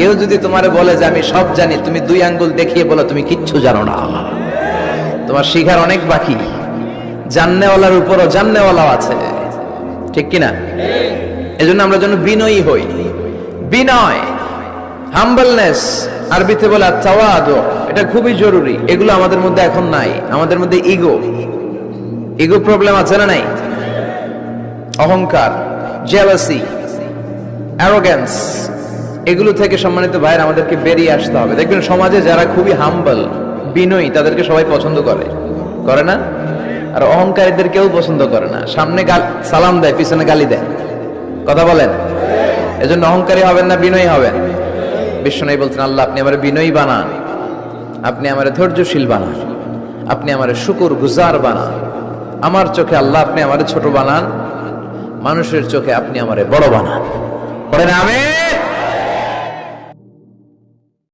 কেউ যদি তোমারে বলে যে আমি সব জানি, তুমি 2 আঙ্গুল দেখিয়ে বলো তুমি কিচ্ছু জানো না, তোমার শিখার অনেক বাকি। জাননেওয়ালার উপরও জাননেওয়ালাও আছে, ঠিক কিনা? এজন্য আমরা যেন বিনয়ী হই। বিনয়, হাম্বলনেস, আরবিতে বলে তাওয়াদু, এটা খুবই জরুরি। এগুলো আমাদের মধ্যে এখন নাই। আমাদের মধ্যে ইগো প্রবলেম আছে না নাই? অহংকার, জেলাসি, অ্যারোগ্যান্স, এগুলো থেকে সম্মানিত ভাইয়ের আমাদেরকে বেরিয়ে আসতে হবে। দেখবেন সমাজে যারা খুবই হাম্বল, বিনয়ী, তাদেরকে সবাই পছন্দ করে না? আর অহংকারীদের কেউ পছন্দ করে না। সামনে সালাম দেয়, পিছনে গালি দেয়। কথা বলেন? এজন্য অহংকারী হবেন না, বিনয়ী হবেন। বিশ্বনবী বলছেন, আল্লাহ আপনি আমারে বিনয়ী বানান, আপনি আমারে ধৈর্যশীল বানান, আপনি আমারে শুকর গুজার বানান। আমার চোখে আল্লাহ আপনি আমারে ছোট বানান, মানুষের চোখে আপনি আমারে বড় বানান। পড়েন আমিন।